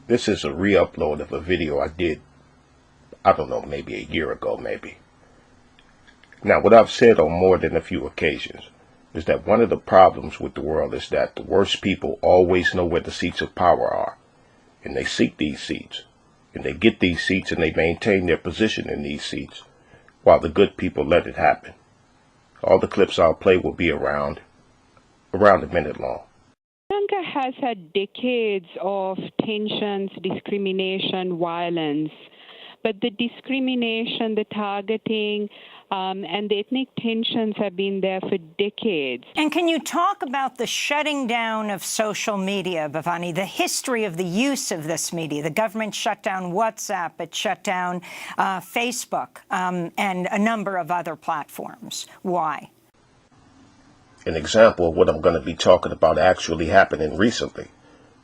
This is a re-upload of a video I did, I don't know, maybe a year ago, maybe. Now, what I've said on more than a few occasions is that one of the problems with the world is that the worst people always know where the seats of power are, and they seek these seats, and they get these seats, and they maintain their position in these seats, while the good people let it happen. All the clips I'll play will be around a minute long. Sri Lanka has had decades of tensions, discrimination, violence, but the discrimination, the targeting, and the ethnic tensions have been there for decades. And can you talk about the shutting down of social media, Bhavani, the history of the use of this media? The government shut down WhatsApp, it shut down Facebook, and a number of other platforms. Why? An example of what I'm going to be talking about actually happening recently.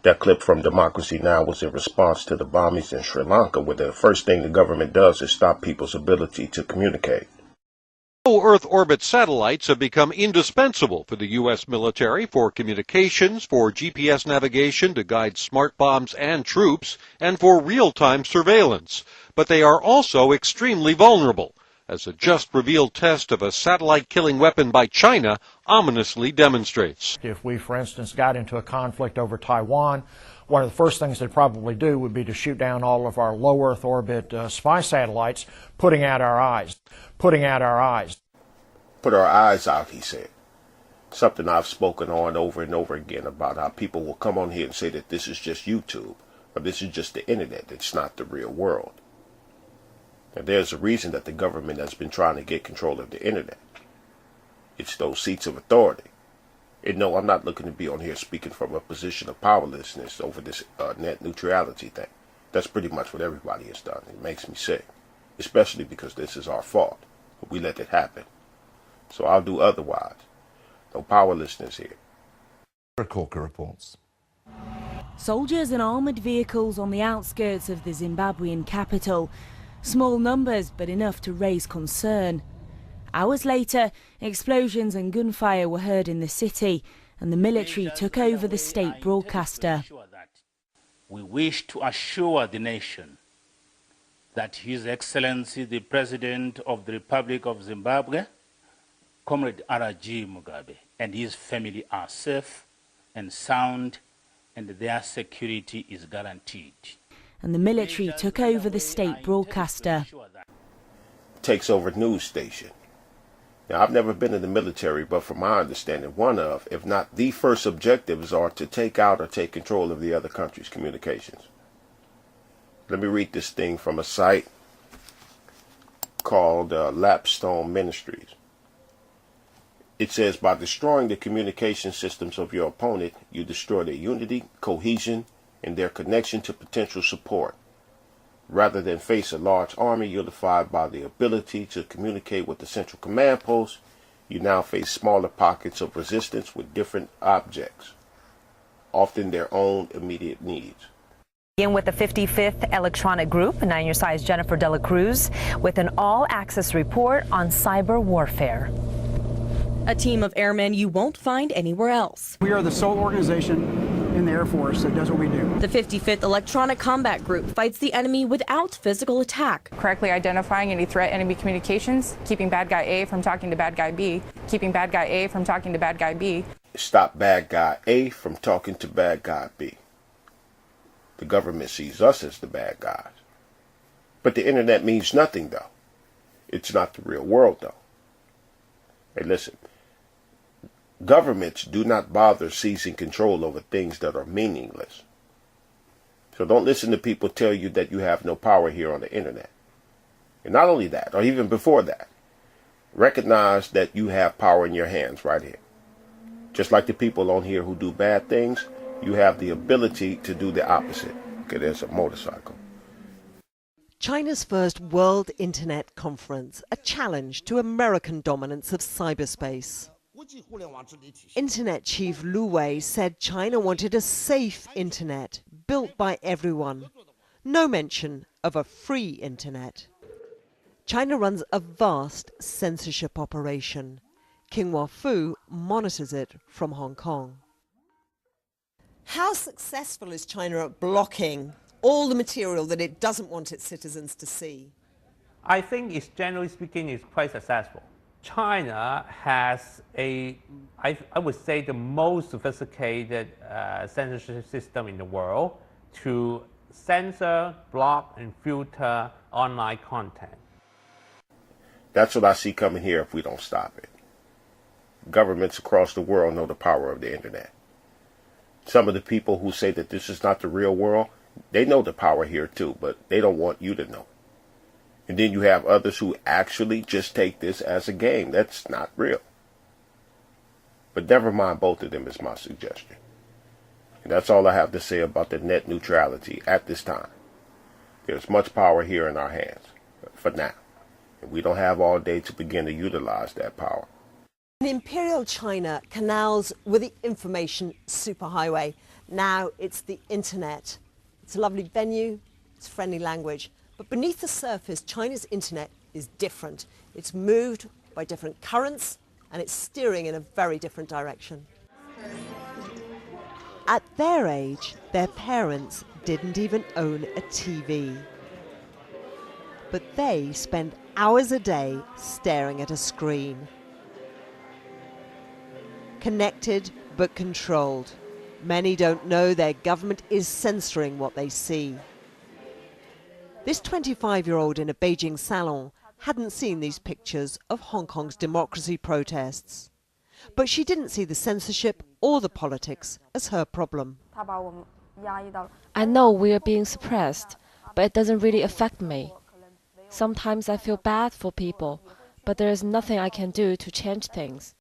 That clip from Democracy Now! Was in response to the bombings in Sri Lanka, where the first thing the government does is stop people's ability to communicate. Low Earth orbit satellites have become indispensable for the U.S. military for communications, for GPS navigation to guide smart bombs and troops, and for real-time surveillance. But they are also extremely vulnerable, as a just-revealed test of a satellite-killing weapon by China ominously demonstrates. If we, for instance, got into a conflict over Taiwan, one of the first things they'd probably do would be to shoot down all of our low Earth orbit spy satellites, putting out our eyes. Put our eyes out, he said. Something I've spoken on over and over again about how people will come on here and say that this is just YouTube, or this is just the internet, it's not the real world. And there's a reason that the government has been trying to get control of the internet. It's those seats of authority. And no, I'm not looking to be on here speaking from a position of powerlessness over this net neutrality thing. That's pretty much what everybody has done. It makes me sick, especially because this is our fault. We let it happen. So I'll do otherwise. No powerlessness here. Corker reports. Soldiers and armoured vehicles on the outskirts of the Zimbabwean capital. Small numbers, but enough to raise concern. Hours later, explosions and gunfire were heard in the city, and the military took over the state broadcaster. We wish to assure the nation that His Excellency, the President of the Republic of Zimbabwe, Comrade R.G. Mugabe, and his family are safe and sound, and their security is guaranteed. And the military took over the state broadcaster. Takes over news station. Now, I've never been in the military, but from my understanding, one of, if not the first objectives are to take out or take control of the other country's communications. Let me read this thing from a site called Lapstone Ministries. It says, by destroying the communication systems of your opponent, you destroy their unity, cohesion, and their connection to potential support. Rather than face a large army unified by the ability to communicate with the central command post, you now face smaller pockets of resistance with different objects, often their own immediate needs. In with the 55th Electronic Group, 9 News Side's Jennifer Dela Cruz with an all-access report on cyber warfare. A team of airmen you won't find anywhere else. We are the sole organization in the Air Force that does what we do. The 55th Electronic Combat Group fights the enemy without physical attack. Correctly identifying any threat enemy communications, keeping bad guy A from talking to bad guy B, keeping bad guy A from talking to bad guy B. Stop bad guy A from talking to bad guy B. The government sees us as the bad guys. But the internet means nothing, though. It's not the real world, though. Hey, listen. Governments do not bother seizing control over things that are meaningless. So don't listen to people tell you that you have no power here on the internet. And not only that, or even before that, recognize that you have power in your hands right here. Just like the people on here who do bad things, you have the ability to do the opposite. Okay, there's a motorcycle. China's first World Internet Conference, a challenge to American dominance of cyberspace. Internet chief Lu Wei said China wanted a safe internet built by everyone. No mention of a free internet. China runs a vast censorship operation. Qinghua Fu monitors it from Hong Kong. How successful is China at blocking all the material that it doesn't want its citizens to see. I think it's generally speaking is quite successful. China has I would say, the most sophisticated censorship system in the world to censor, block, and filter online content. That's what I see coming here if we don't stop it. Governments across the world know the power of the internet. Some of the people who say that this is not the real world, they know the power here too, but they don't want you to know. And then you have others who actually just take this as a game. That's not real. But never mind both of them is my suggestion. And that's all I have to say about the net neutrality at this time. There's much power here in our hands, for now. And we don't have all day to begin to utilize that power. In Imperial China, canals were the information superhighway. Now it's the internet. It's a lovely venue, it's friendly language. But beneath the surface, China's internet is different. It's moved by different currents and it's steering in a very different direction. At their age, their parents didn't even own a TV. But they spend hours a day staring at a screen. Connected but controlled. Many don't know their government is censoring what they see. This 25-year-old in a Beijing salon hadn't seen these pictures of Hong Kong's democracy protests. But she didn't see the censorship or the politics as her problem. I know we are being suppressed, but it doesn't really affect me. Sometimes I feel bad for people, but there is nothing I can do to change things.